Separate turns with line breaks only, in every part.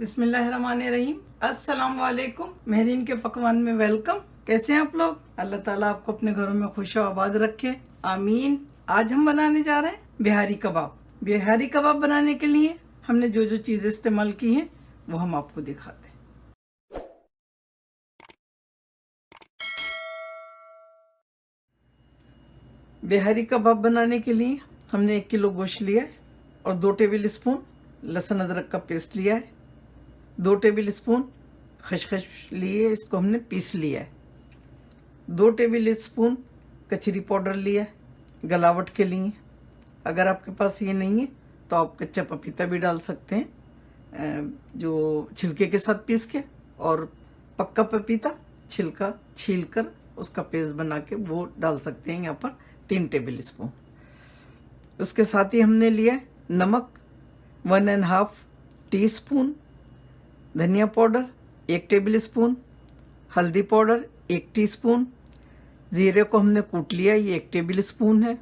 बिस्मिल्लाहिर्रहमानिर्रहीम। अस्सलाम वालेकुम। मेहरीन के पकवान में वेलकम। कैसे हैं आप लोग? अल्लाह ताला आपको अपने घरों में खुश आबाद रखे, आमीन। आज हम बनाने जा रहे हैं बिहारी कबाब। बिहारी कबाब बनाने के लिए हमने जो जो चीज़ें इस्तेमाल की हैं वो हम आपको दिखाते हैं। बिहारी कबाब बनाने के लिए हमने 1 किलो गोश्त लिया है और 2 टेबल स्पून लहसुन अदरक का पेस्ट लिया है। 2 टेबल स्पून खसखस लिए, इसको हमने पीस लिया है। 2 टेबल स्पून कचरी पाउडर लिया है गलावट के लिए। अगर आपके पास ये नहीं है तो आप कच्चा पपीता भी डाल सकते हैं, जो छिलके के साथ पीस के, और पक्का पपीता छिलका छील कर उसका पेस्ट बना के वो डाल सकते हैं। यहाँ पर 3 टेबल स्पून। उसके साथ ही हमने लिया है नमक 1.5 टीस्पून, धनिया पाउडर 1 टेबल स्पून, हल्दी पाउडर 1 टीस्पून, जीरे को हमने कूट लिया, ये 1 टेबल स्पून है।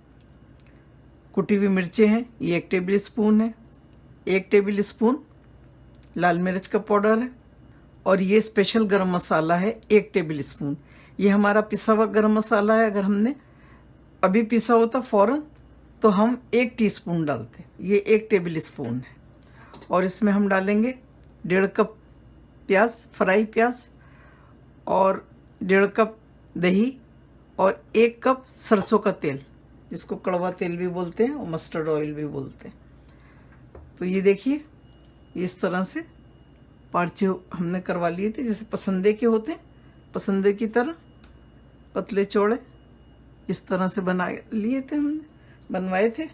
कुटी हुई मिर्चें हैं, ये 1 टेबल स्पून है। 1 टेबल स्पून लाल मिर्च का पाउडर है, और ये स्पेशल गरम मसाला है 1 टेबल स्पून। ये हमारा पिसा हुआ गरम मसाला है। अगर हमने अभी पिसा होता फौरन तो हम 1 टीस्पून डालते, ये 1 टेबल स्पून है। और इसमें हम डालेंगे 1.5 कप प्याज, फ्राई प्याज, और 1.5 कप दही, और 1 कप सरसों का तेल, जिसको कड़वा तेल भी बोलते हैं और मस्टर्ड ऑयल भी बोलते हैं। तो ये देखिए, इस तरह से पार्चे हमने करवा लिए थे, जैसे पसंदे के होते हैं, पसंदे की तरह पतले चौड़े इस तरह से बना लिए थे, हमने बनवाए थे।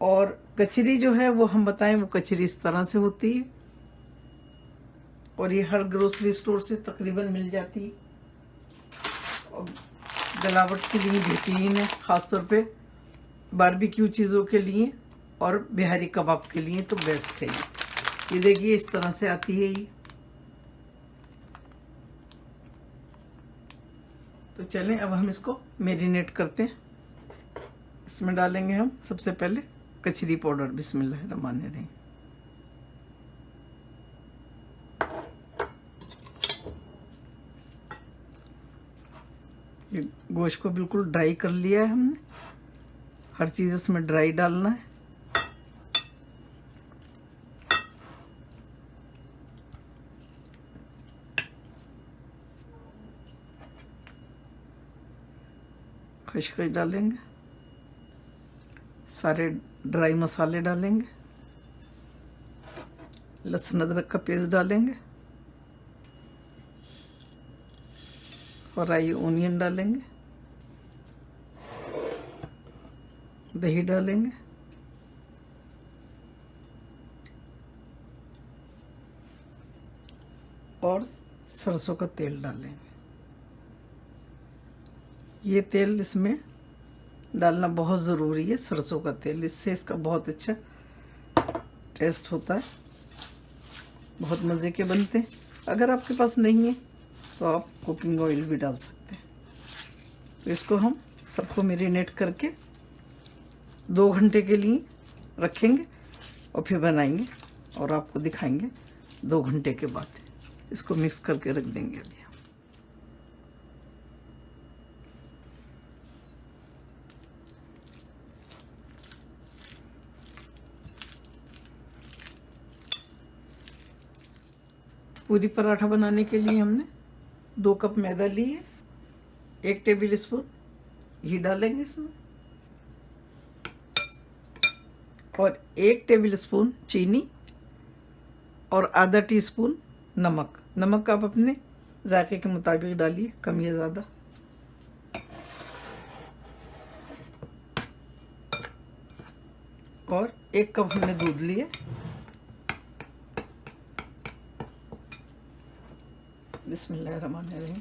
और कचरी जो है वो हम बताएं, वो कचरी इस तरह से होती है, और ये हर ग्रोसरी स्टोर से तकरीबन मिल जाती है। और गलावट के लिए बेहतरीन है, ख़ासतौर पे बारबेक्यू चीज़ों के लिए और बिहारी कबाब के लिए तो बेस्ट है ये देखिए, इस तरह से आती है ये। तो चलें अब हम इसको मैरिनेट करते हैं। इसमें डालेंगे हम सबसे पहले कचरी पाउडर। बिस्मिल्लाहिर्रहमानिर्रहीम। ये गोश्त को बिल्कुल ड्राई कर लिया है हमने, हर चीज़ इसमें ड्राई डालना है। खसखस डालेंगे, सारे ड्राई मसाले डालेंगे, लहसुन अदरक का पेस्ट डालेंगे, फ्राई ओनियन डालेंगे, दही डालेंगे, और सरसों का तेल डालेंगे। ये तेल इसमें डालना बहुत ज़रूरी है, सरसों का तेल, इससे इसका बहुत अच्छा टेस्ट होता है, बहुत मज़े के बनते हैं। अगर आपके पास नहीं है तो आप कुकिंग ऑयल भी डाल सकते हैं। तो इसको हम सबको मैरिनेट करके 2 घंटे के लिए रखेंगे, और फिर बनाएंगे और आपको दिखाएंगे 2 घंटे के बाद। इसको मिक्स करके रख देंगे अभी। पूरी पराठा बनाने के लिए हमने 2 कप मैदा लिए, 1 टेबल स्पून घी डालेंगे इसमें, और 1 टेबल स्पून चीनी, और आधा टीस्पून नमक। नमक आप अपने जायके के मुताबिक डालिए, कम या ज़्यादा। और 1 कप हमने दूध लिए। बिस्मिल्लाहिर्रहमानिर्रहीम।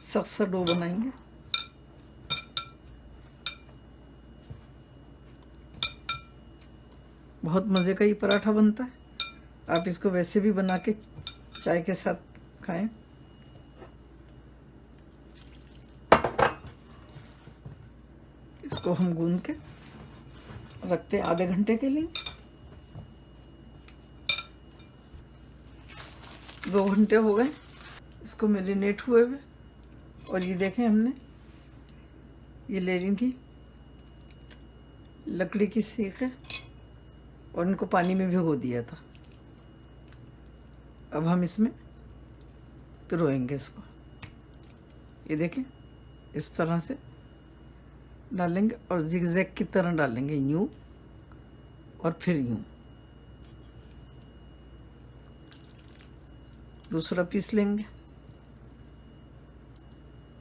सख्त सा डो बनाएंगे। बहुत मज़े का ये पराठा बनता है। आप इसको वैसे भी बना के चाय के साथ खाएं, इसको हम गूंद के रखते हैं आधे घंटे के लिए। 2 घंटे हो गए इसको मैरिनेट हुए हुए। और ये देखें, हमने ये ले ली थी लकड़ी की सीखें और इनको पानी में भिगो दिया था। अब हम इसमें पिरोएंगे इसको। ये देखें, इस तरह से डालेंगे और जिगजैग की तरह डालेंगे, यूं और फिर यूं। दूसरा पीस लेंगे,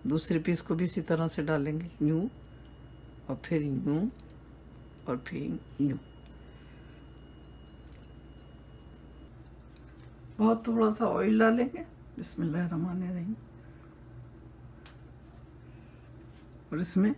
दूसरे पीस को भी इसी तरह से डालेंगे, यूं और फिर यूं और फिर यूं। बहुत थोड़ा सा ऑयल डालेंगे, बिस्मिल्लाहिर्रहमानिर्रहीम। और इसमें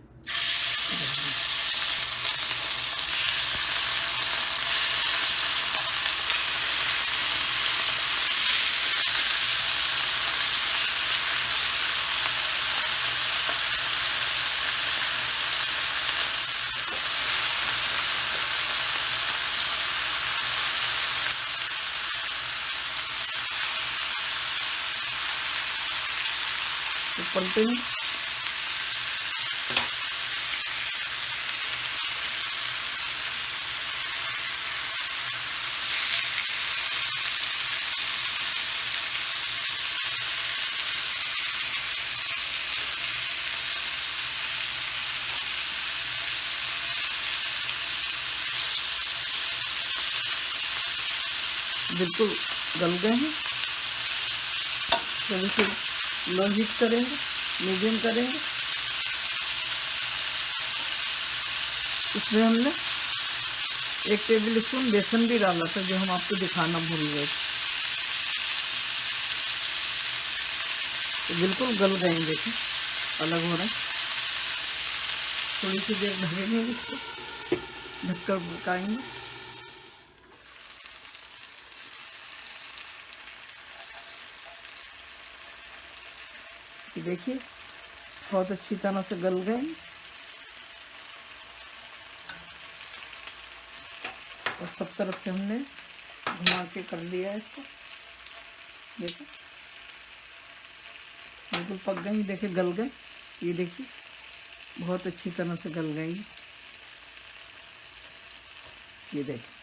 पलटेंगे। बिल्कुल गल गए हैं। जब इसे लो हीट करेंगे, मीडियम करेंगे, इसमें हमने 1 टेबल स्पून बेसन भी डाला था, जो हम आपको दिखाना भूल गए। तो बिल्कुल गल गए हैं, देखिए अलग हो रहा है। थोड़ी सी देर ढकेंगे इसको, ढककर पकाएंगे। देखिए बहुत अच्छी तरह से गल गए और सब तरफ से हमने घुमा के कर लिया है इसको। देखिए बिल्कुल पक गई, देखिए गल गए। ये देखिए बहुत अच्छी तरह से गल गई। ये देखिए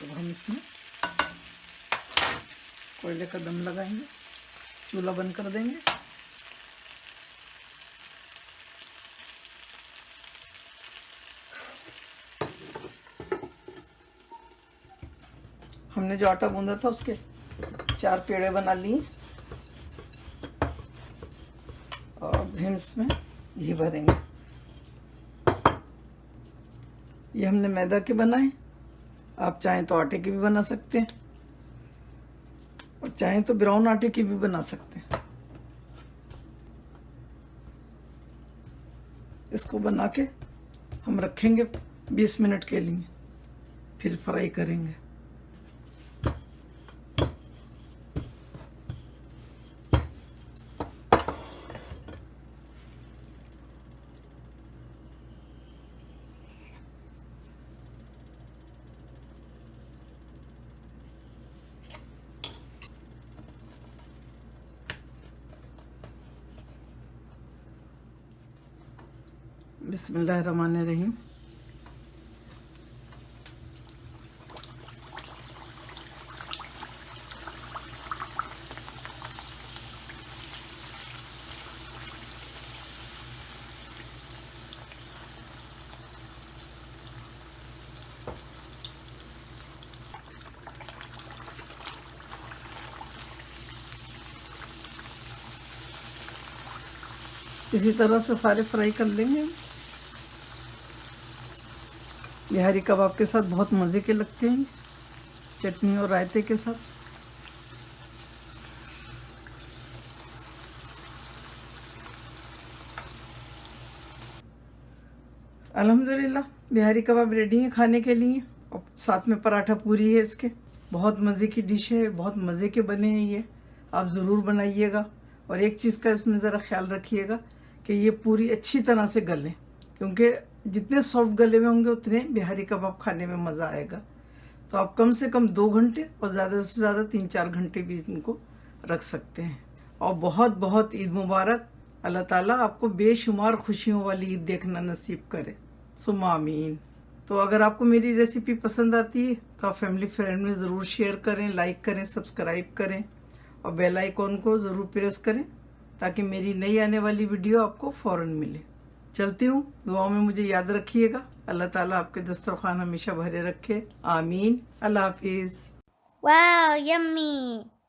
तो हम इसमें कोयले का दम लगाएंगे, चूल्हा बंद कर देंगे। हमने जो आटा गूंदा था उसके 4 पेड़े बना लिए और हम इसमें घी भरेंगे। ये हमने मैदा के बनाए, आप चाहें तो आटे के भी बना सकते हैं और चाहें तो ब्राउन आटे की भी बना सकते हैं। इसको बना के हम रखेंगे 20 मिनट के लिए, फिर फ्राई करेंगे। बिस्मिल्लाहिर्रहमानिर्रहीम। इसी तरह से सारे फ्राई कर लेंगे। बिहारी कबाब के साथ बहुत मज़े के लगते हैं, चटनी और रायते के साथ। अल्हम्दुलिल्लाह बिहारी कबाब रेडी है खाने के लिए, और साथ में पराठा पूरी है इसके। बहुत मज़े की डिश है, बहुत मज़े के बने हैं ये। आप ज़रूर बनाइएगा, और एक चीज़ का इसमें ज़रा ख्याल रखिएगा कि ये पूरी अच्छी तरह से गलें, क्योंकि जितने सॉफ्ट गले में होंगे उतने बिहारी कबाब खाने में मज़ा आएगा। तो आप कम से कम 2 घंटे और ज़्यादा से ज़्यादा 3-4 घंटे भी इनको रख सकते हैं। और बहुत बहुत ईद मुबारक। अल्लाह ताला आपको बेशुमार खुशियों वाली ईद देखना नसीब करे, सुम्मा आमीन। तो अगर आपको मेरी रेसिपी पसंद आती है तो आप फैमिली फ्रेंड में ज़रूर शेयर करें, लाइक करें, सब्सक्राइब करें और बेल आइकॉन को ज़रूर प्रेस करें ताकि मेरी नई आने वाली वीडियो आपको फ़ौरन मिले। चलती हूँ, दुआओं में मुझे याद रखिएगा। अल्लाह ताला आपके दस्तरखान हमेशा भरे रखे, आमीन। अल्लाह हाफिज़।
Wow, yummy!